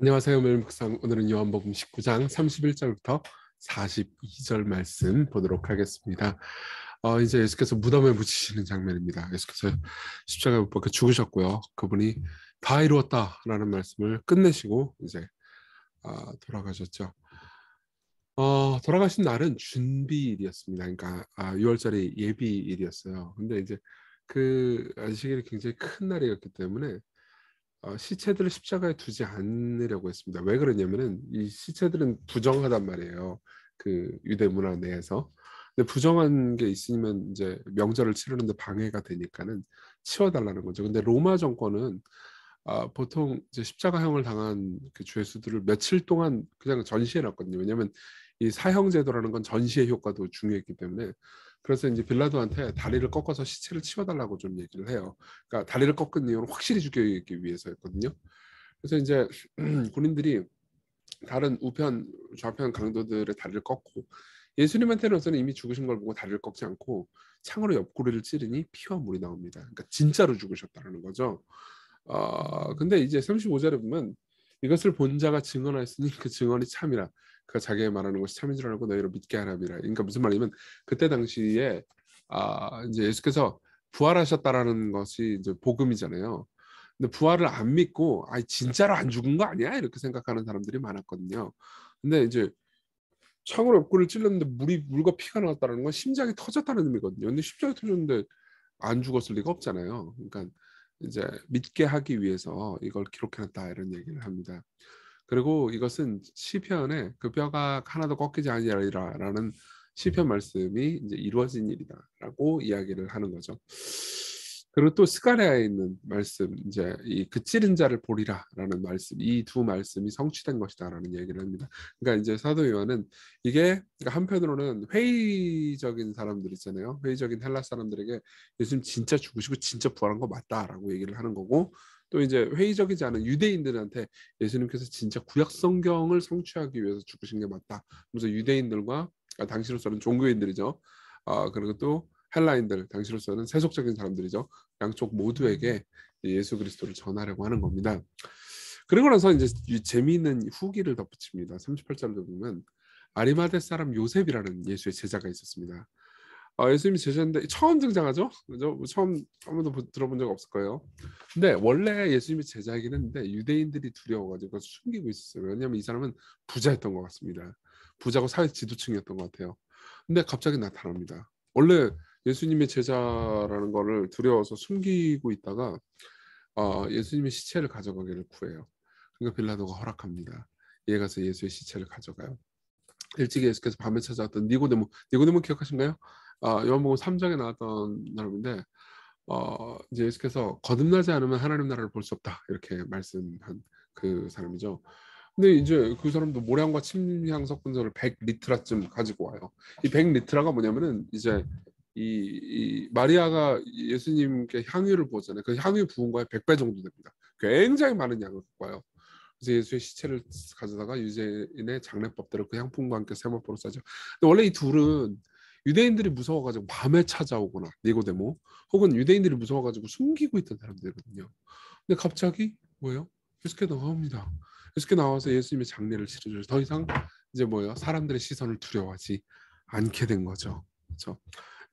안녕하세요. 매일 묵상. 오늘은 요한복음 19장 31절부터 42절 말씀 보도록 하겠습니다. 이제 예수께서 무덤에 묻히시는 장면입니다. 예수께서 십자가에 못 박혀 죽으셨고요. 그분이 다 이루었다라는 말씀을 끝내시고 이제 돌아가셨죠. 돌아가신 날은 준비일이었습니다. 그러니까 6월절이 예비일이었어요. 근데 이제 그 안식일이 굉장히 큰 날이었기 때문에 시체들을 십자가에 두지 않으려고 했습니다. 왜 그러냐면은 이 시체들은 부정하단 말이에요. 그 유대 문화 내에서. 근데 부정한 게 있으면 이제 명절을 치르는데 방해가 되니까는 치워달라는 거죠. 근데 로마 정권은 보통 이제 십자가형을 당한 그 죄수들을 며칠 동안 그냥 전시해 놨거든요. 왜냐하면 이 사형제도라는 건 전시의 효과도 중요했기 때문에. 그래서 이제 빌라도한테 다리를 꺾어서 시체를 치워달라고 좀 얘기를 해요. 그러니까 다리를 꺾은 이유는 확실히 죽이기 위해서였거든요. 그래서 이제 군인들이 다른 우편 좌편 강도들의 다리를 꺾고, 예수님한테는 이미 죽으신 걸 보고 다리를 꺾지 않고 창으로 옆구리를 찌르니 피와 물이 나옵니다. 그러니까 진짜로 죽으셨다는 거죠. 근데 이제 35절에 보면 이것을 본 자가 증언하였으니 그 증언이 참이라. 그가 자기가 말하는 것이 참인 줄 알고 너희를 믿게 하라미라. 그러니까 무슨 말이냐면 그때 당시에 이제 예수께서 부활하셨다라는 것이 이제 복음이잖아요. 근데 부활을 안 믿고 진짜로 안 죽은 거 아니야? 이렇게 생각하는 사람들이 많았거든요. 근데 이제 창으로 옆구리를 찔렀는데 물과 피가 나왔다는 건 심장이 터졌다는 의미거든요. 근데 심장이 터졌는데 안 죽었을 리가 없잖아요. 그러니까 이제 믿게 하기 위해서 이걸 기록해놨다 이런 얘기를 합니다. 그리고 이것은 시편에 그 뼈가 하나도 꺾이지 아니하리라라는 시편 말씀이 이제 이루어진 일이다라고 이야기를 하는 거죠. 그리고 또 스가랴에 있는 말씀, 이제 이 그 찌른 자를 보리라라는 말씀, 이 두 말씀이 성취된 것이다라는 얘기를 합니다. 그러니까 이제 사도 요한은 이게, 그러니까 한편으로는 회의적인 사람들 있잖아요. 회의적인 헬라 사람들에게 예수님 진짜 죽으시고 진짜 부활한 거 맞다라고 얘기를 하는 거고, 또 이제 회의적이지 않은 유대인들한테 예수님께서 진짜 구약 성경을 성취하기 위해서 죽으신 게 맞다. 그래서 유대인들과 당시로서는 종교인들이죠. 그리고 또 헬라인들, 당시로서는 세속적인 사람들이죠. 양쪽 모두에게 예수 그리스도를 전하려고 하는 겁니다. 그리고 나서 이제 재미있는 후기를 덧붙입니다. 38절도 보면 아리마대 사람 요셉이라는 예수의 제자가 있었습니다. 예수님이 제자인데 처음 등장하죠. 그죠? 처음 한 번도 들어본 적 없을 거예요. 근데 원래 예수님이 제자이긴 했는데 유대인들이 두려워가지고 숨기고 있었어요. 왜냐하면 이 사람은 부자였던 것 같습니다. 부자고 사회 지도층이었던 것 같아요. 근데 갑자기 나타납니다. 원래 예수님의 제자라는 거를 두려워서 숨기고 있다가 예수님의 시체를 가져가기를 구해요. 그러니까 빌라도가 허락합니다. 얘 가서 예수의 시체를 가져가요. 일찍 예수께서 밤에 찾아왔던 니고데모 기억하신가요? 요한복음 3장에 나왔던 사람인데 이제 예수께서 거듭나지 않으면 하나님 나라를 볼 수 없다 이렇게 말씀한 그 사람이죠. 근데 이제 그 사람도 모량과 침향 섞은 저를 100리트라쯤 가지고 와요. 이 100리트라가 뭐냐면은 이제 이 마리아가 예수님께 향유를 부었잖아요. 그 향유 부은 거에 100배 정도 됩니다. 굉장히 많은 양을 갖고 와요. 그래서 예수의 시체를 가져다가 유대인의 장례법대로 그 향품과 함께 세마포로 싸죠. 근데 원래 이 둘은 유대인들이 무서워가지고 밤에 찾아오거나 니고데모, 혹은 유대인들이 무서워가지고 숨기고 있던 사람들이거든요. 근데 갑자기 뭐예요? 예수께 나옵니다. 예수께 나와서 예수님의 장례를 치르죠. 더 이상 이제 뭐예요? 사람들의 시선을 두려워하지 않게 된 거죠. 그렇죠?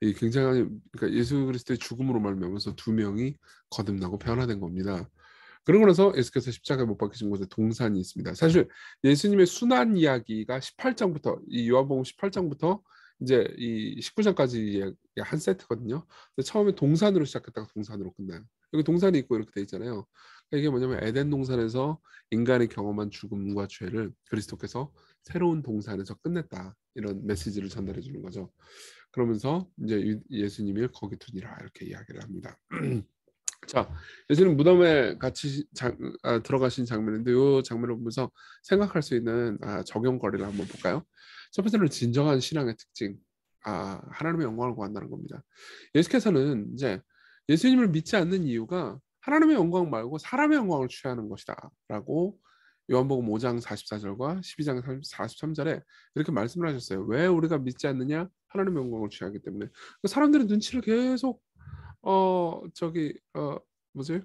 이 굉장히, 그러니까 예수 그리스도의 죽음으로 말미암아서 두 명이 거듭나고 변화된 겁니다. 그러고 나서 예수께서 십자가에 못 박히신 곳에 동산이 있습니다. 사실 예수님의 순환 이야기가 18장부터, 이 요한복음 18장부터 이제 이 19장까지 한 세트거든요. 근데 처음에 동산으로 시작했다가 동산으로 끝나요. 여기 동산이 있고 이렇게 돼 있잖아요. 그러니까 이게 뭐냐면 에덴 동산에서 인간이 경험한 죽음과 죄를 그리스도께서 새로운 동산에서 끝냈다. 이런 메시지를 전달해 주는 거죠. 그러면서 이제 예수님이 거기 두니라 이렇게 이야기를 합니다. 자, 예수님 무덤에 같이 들어가신 장면인데 이 장면을 보면서 생각할 수 있는 적용거리를 한번 볼까요? 첫 번째는 진정한 신앙의 특징, 하나님의 영광을 구한다는 겁니다. 예수께서는 이제 예수님을 믿지 않는 이유가 하나님의 영광 말고 사람의 영광을 취하는 것이다라고 요한복음 5장 44절과 12장 43절에 이렇게 말씀을 하셨어요. 왜 우리가 믿지 않느냐? 하나님의 영광을 취하기 때문에. 사람들은 눈치를 계속 저기 뭐지?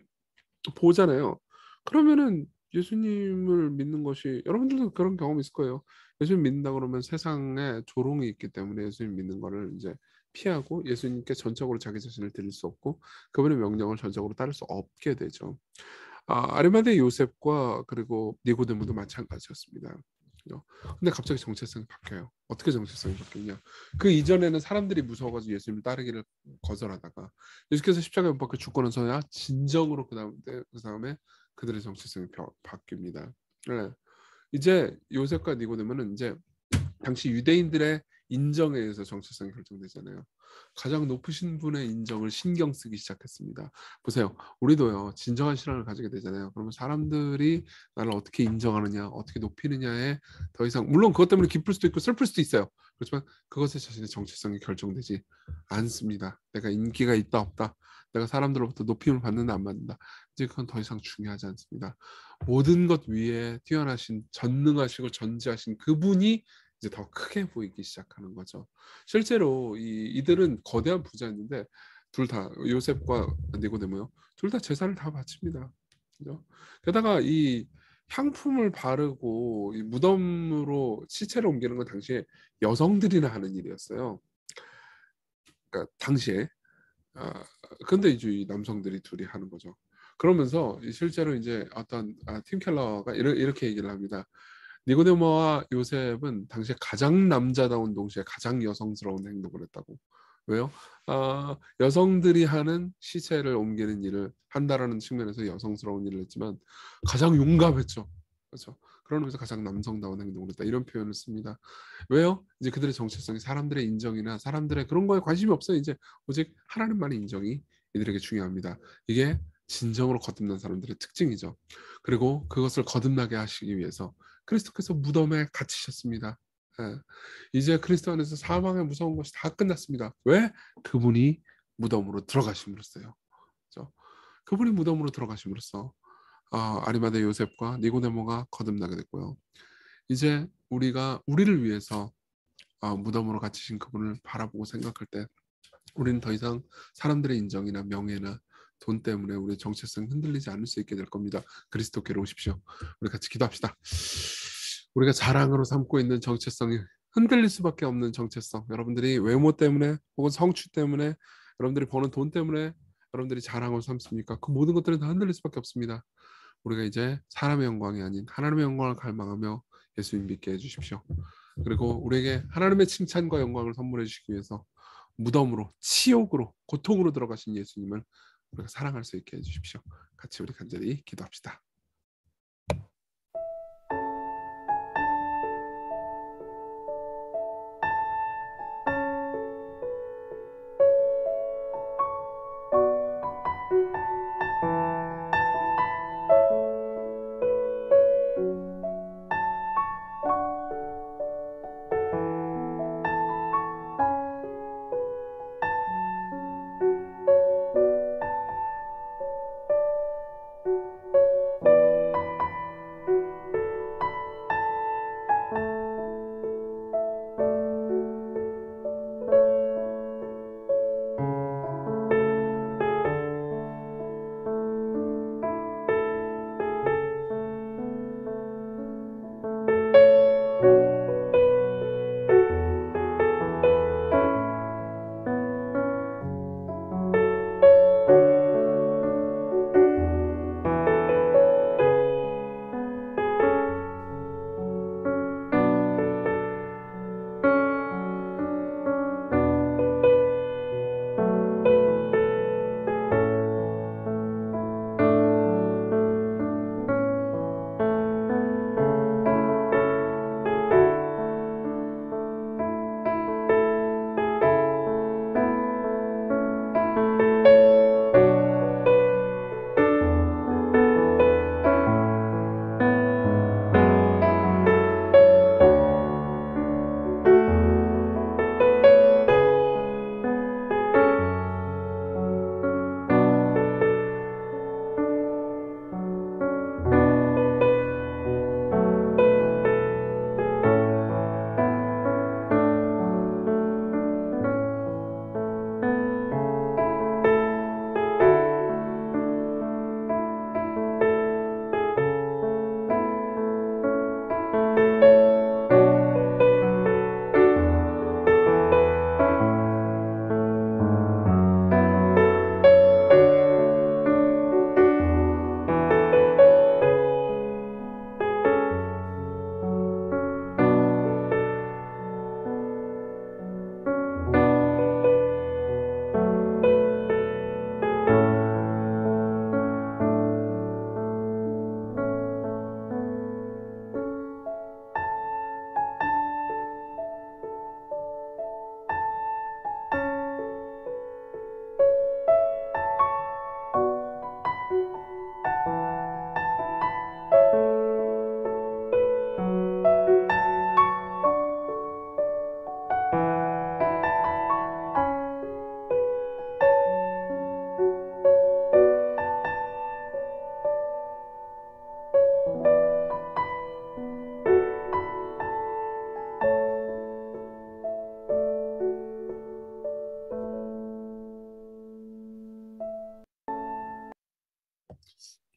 보잖아요. 그러면은 예수님을 믿는 것이 여러분들도 그런 경험 있을 거예요. 예수님 믿는다 그러면 세상에 조롱이 있기 때문에 예수님 믿는 거를 이제 피하고 예수님께 전적으로 자기 자신을 드릴 수 없고 그분의 명령을 전적으로 따를 수 없게 되죠. 아리마대 요셉과 그리고 니고데모도 마찬가지였습니다. 그죠? 근데 갑자기 정체성이 바뀌어요. 어떻게 정체성이 바뀌냐? 그 이전에는 사람들이 무서워가지고 예수님을 따르기를 거절하다가 예수께서 십자가에 못 박혀 죽고 나서야 진정으로 그 다음에 그들의 정체성이 바뀝니다. 네. 이제 요셉과 니고데모는 이제 당시 유대인들의 인정에 의해서 정체성이 결정되잖아요. 가장 높으신 분의 인정을 신경 쓰기 시작했습니다. 보세요. 우리도요. 진정한 신앙을 가지게 되잖아요. 그러면 사람들이 나를 어떻게 인정하느냐, 어떻게 높이느냐에 더 이상 물론 그것 때문에 기쁠 수도 있고 슬플 수도 있어요. 그렇지만 그것에 자신의 정체성이 결정되지 않습니다. 내가 인기가 있다 없다, 내가 사람들로부터 높임을 받는다 안 받는다, 이제 그건 더 이상 중요하지 않습니다. 모든 것 위에 뛰어나신 전능하시고 전지하신 그분이 이제 더 크게 보이기 시작하는 거죠. 실제로 이들은 거대한 부자였는데 둘 다 요셉과 니고데모요. 둘 다 제사를 다 바칩니다. 그죠? 게다가 이 향품을 바르고 이 무덤으로 시체를 옮기는 건 당시에 여성들이나 하는 일이었어요. 그러니까 당시에 근데 이제 이 남성들이 둘이 하는 거죠. 그러면서 실제로 이제 어떤 팀 켈러가 이렇게 얘기를 합니다. 니고데모와 요셉은 당시에 가장 남자다운 동시에 가장 여성스러운 행동을 했다고. 왜요? 여성들이 하는 시체를 옮기는 일을 한다라는 측면에서 여성스러운 일을 했지만 가장 용감했죠. 그렇죠. 그러면서 가장 남성다운 행동을 했다. 이런 표현을 씁니다. 왜요? 이제 그들의 정체성이 사람들의 인정이나 사람들의 그런 거에 관심이 없어요. 이제 오직 하나님만의 인정이 이들에게 중요합니다. 이게 진정으로 거듭난 사람들의 특징이죠. 그리고 그것을 거듭나게 하시기 위해서 그리스도께서 무덤에 갇히셨습니다. 예. 이제 그리스도 안에서 사망의 무서운 것이 다 끝났습니다. 왜? 그분이 무덤으로 들어가심으로써요. 그렇죠? 그분이 무덤으로 들어가심으로써 아리마대 요셉과 니고데모가 거듭나게 됐고요. 이제 우리가 우리를 위해서 무덤으로 갇히신 그분을 바라보고 생각할 때 우리는 더 이상 사람들의 인정이나 명예나 돈 때문에 우리의 정체성이 흔들리지 않을 수 있게 될 겁니다. 그리스도께로 오십시오. 우리 같이 기도합시다. 우리가 자랑으로 삼고 있는 정체성이 흔들릴 수밖에 없는 정체성. 여러분들이 외모 때문에 혹은 성취 때문에 여러분들이 버는 돈 때문에 여러분들이 자랑을 삼습니까? 그 모든 것들은 다 흔들릴 수밖에 없습니다. 우리가 이제 사람의 영광이 아닌 하나님의 영광을 갈망하며 예수님 믿게 해주십시오. 그리고 우리에게 하나님의 칭찬과 영광을 선물해 주시기 위해서 무덤으로 치욕으로 고통으로 들어가신 예수님을 우리가 사랑할 수 있게 해주십시오. 같이 우리 간절히 기도합시다.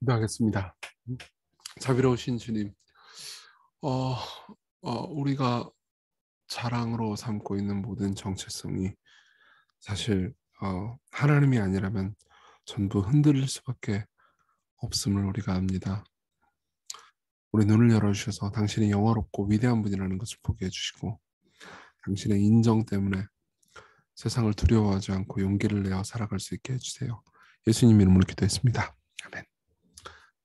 기도하겠습니다. 자비로우신 주님, 어, 우리가 자랑으로 삼고 있는 모든 정체성이 사실 하나님이 아니라면 전부 흔들릴 수밖에 없음을 우리가 압니다. 우리 눈을 열어주셔서 당신이 영화롭고 위대한 분이라는 것을 보게 해주시고 당신의 인정 때문에 세상을 두려워하지 않고 용기를 내어 살아갈 수 있게 해주세요. 예수님 이름으로 기도했습니다. 아멘.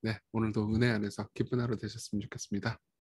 네, 오늘도 은혜 안에서 기쁜 하루 되셨으면 좋겠습니다.